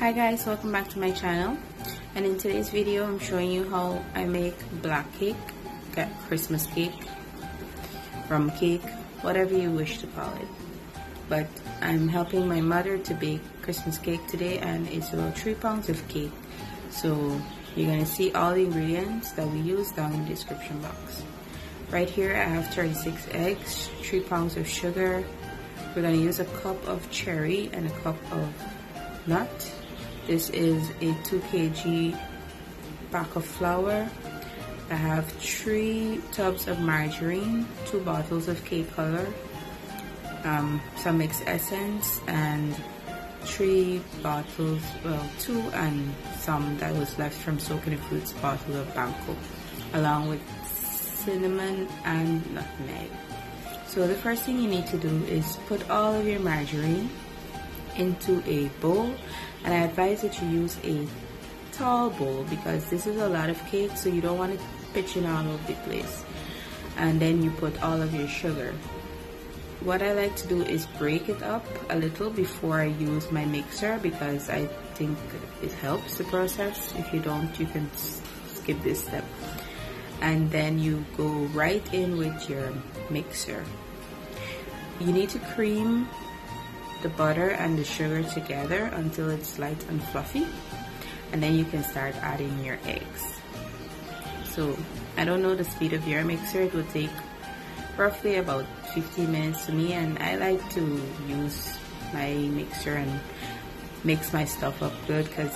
Hi guys, welcome back to my channel, and in today's video I'm showing you how I make black cake, Christmas cake, rum cake, whatever you wish to call it. But I'm helping my mother to bake Christmas cake today, and it's about 3 pounds of cake. So you're gonna see all the ingredients that we use down in the description box. Right here I have 36 eggs, 3 pounds of sugar. We're gonna use a cup of cherry and a cup of nut. This is a 2 kg pack of flour. I have 3 tubs of margarine, 2 bottles of cake color, some mixed essence, and 3 bottles, well 2 and some that was left from soaking the fruits bottle of Banko, along with cinnamon and nutmeg. So the first thing you need to do is put all of your margarine into a bowl, and I advise that you use a tall bowl because this is a lot of cake, so you don't want it pitching all over the place. And then you put all of your sugar. What I like to do is break it up a little before I use my mixer because I think it helps the process. If you don't, you can skip this step. And then you go right in with your mixer. You need to cream the butter and the sugar together until it's light and fluffy, and then you can start adding your eggs. So I don't know the speed of your mixer. It will take roughly about 15 minutes to me, and I like to use my mixer and mix my stuff up good because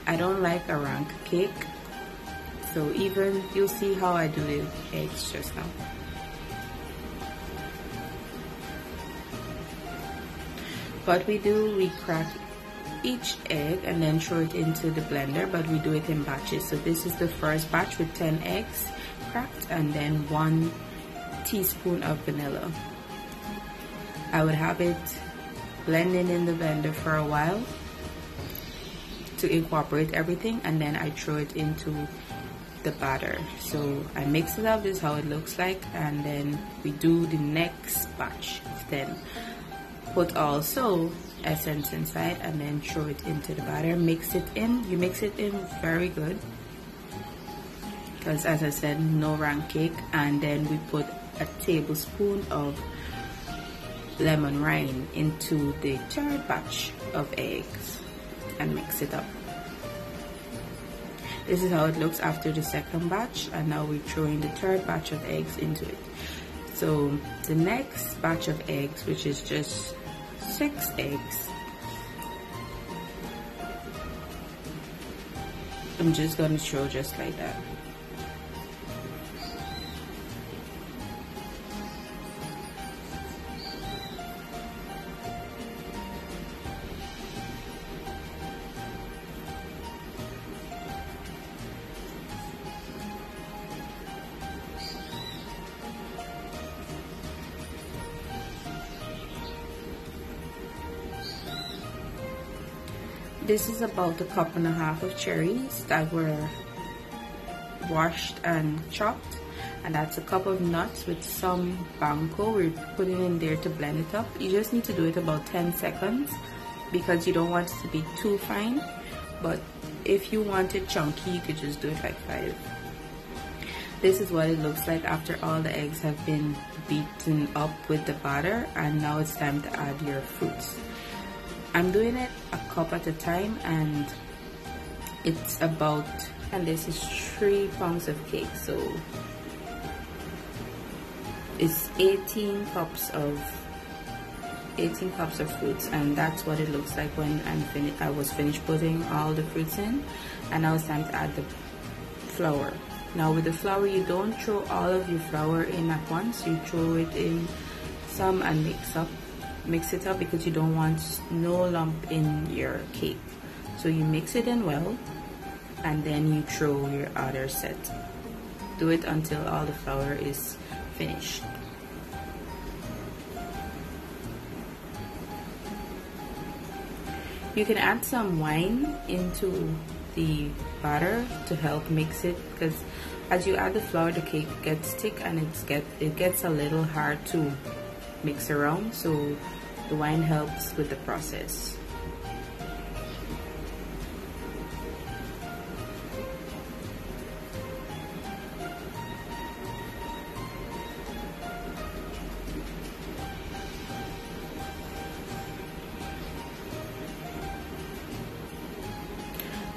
I don't like a rank cake. So even you'll see how I do the eggs just now. What we do, we crack each egg and then throw it into the blender, but we do it in batches. So this is the first batch with 10 eggs cracked and then 1 teaspoon of vanilla. I would have it blending in the blender for a while to incorporate everything, and then I throw it into the batter. So I mix it up. This is how it looks like, and then we do the next batch of 10. Put also essence inside and then throw it into the batter. Mix it in. You mix it in very good because, as I said, no rank cake. And then we put a tablespoon of lemon rind into the 3rd batch of eggs and mix it up. This is how it looks after the 2nd batch, and now we're throwing the 3rd batch of eggs into it. So the next batch of eggs, which is just 6 eggs, I'm just going to throw just like that. This is about 1.5 cups of cherries that were washed and chopped, and that's a cup of nuts with some Banko. We're putting in there to blend it up. You just need to do it about 10 seconds because you don't want it to be too fine, but if you want it chunky, you could just do it like 5. This is what it looks like after all the eggs have been beaten up with the batter, and now it's time to add your fruits. I'm doing it a cup at a time, and it's about, and this is 3 pounds of cake, so it's 18 cups of fruits, and that's what it looks like when I was finished putting all the fruits in. And now it's time to add the flour. Now with the flour, you don't throw all of your flour in at once. You throw it in some and mix it up because you don't want no lump in your cake. So you mix it in well, and then you throw your other set. Do it until all the flour is finished. You can add some wine into the batter to help mix it, because as you add the flour, the cake gets thick and it gets a little hard to mix around, so the wine helps with the process.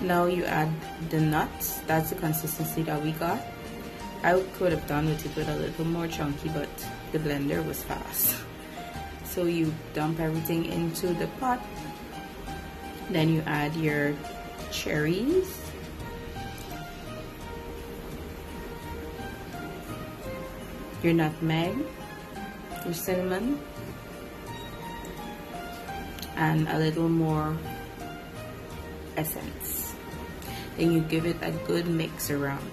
Now you add the nuts. That's the consistency that we got. I could have done with it with a little more chunky, but the blender was fast. So you dump everything into the pot. Then you add your cherries. Your nutmeg, your cinnamon, and a little more essence. Then you give it a good mix around.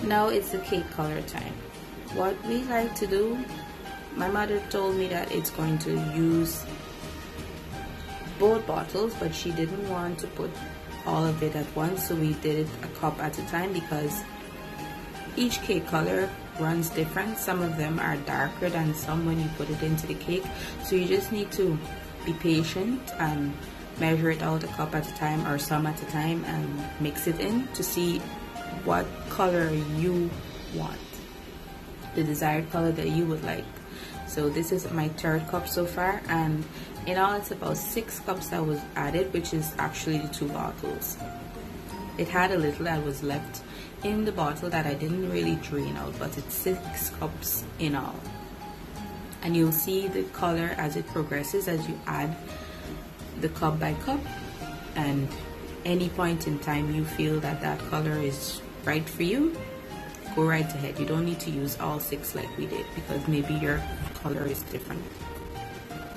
Now it's the cake color time. What we like to do, my mother told me that it's going to use both bottles, but she didn't want to put all of it at once, so we did it a cup at a time because each cake color runs different. Some of them are darker than some when you put it into the cake, so you just need to be patient and measure it out a cup at a time or some at a time and mix it in to see what color you want, the desired color that you would like. So this is my third cup so far, and in all it's about 6 cups that was added, which is actually the 2 bottles. It had a little that was left in the bottle that I didn't really drain out, but it's 6 cups in all. And you'll see the color as it progresses as you add the cup by cup, and any point in time you feel that that color is right for you, go right ahead. You don't need to use all 6 like we did because maybe your color is different.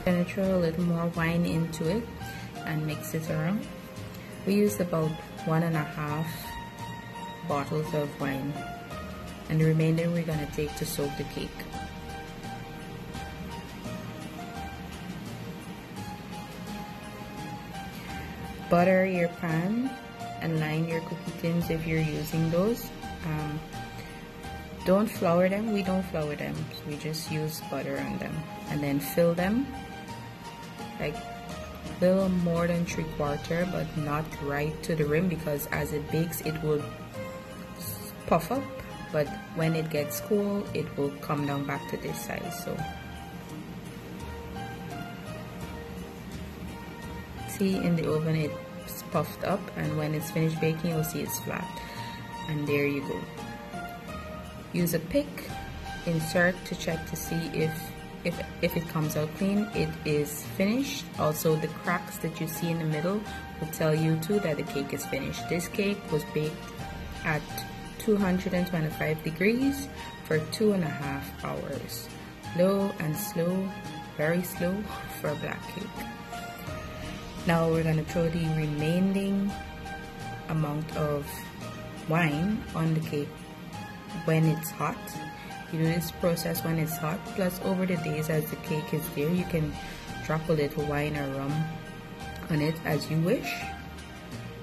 I'm gonna throw a little more wine into it and mix it around. We used about 1.5 bottles of wine, and the remainder we're gonna take to soak the cake. Butter your pan and line your cookie tins if you're using those. Don't flour them. We don't flour them, so we just use butter on them, and then fill them like a little more than 3/4, but not right to the rim, because as it bakes it will puff up, but when it gets cool it will come down back to this size. So see, in the oven it's puffed up, and when it's finished baking you'll see it's flat, and there you go. Use a pick, insert to check to see if it comes out clean. It is finished. Also, the cracks that you see in the middle will tell you too that the cake is finished. This cake was baked at 225 degrees for 2.5 hours. Low and slow, very slow for a black cake. Now we're going to throw the remaining amount of wine on the cake when it's hot. You do this process when it's hot, plus over the days as the cake is there, you can drop a little wine or rum on it as you wish.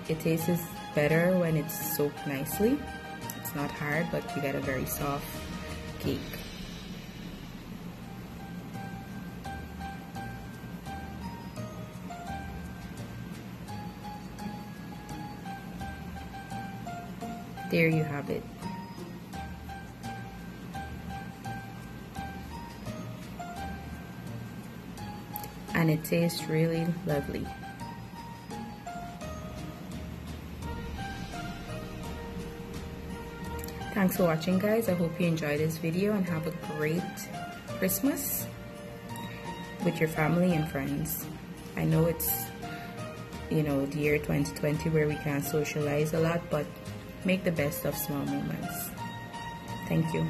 It tastes better when it's soaked nicely. It's not hard, but you get a very soft cake. There you have it. And it tastes really lovely. Thanks for watching, guys. I hope you enjoyed this video and have a great Christmas with your family and friends. I know it's, you know, the year 2020 where we can't socialize a lot, but make the best of small moments. Thank you.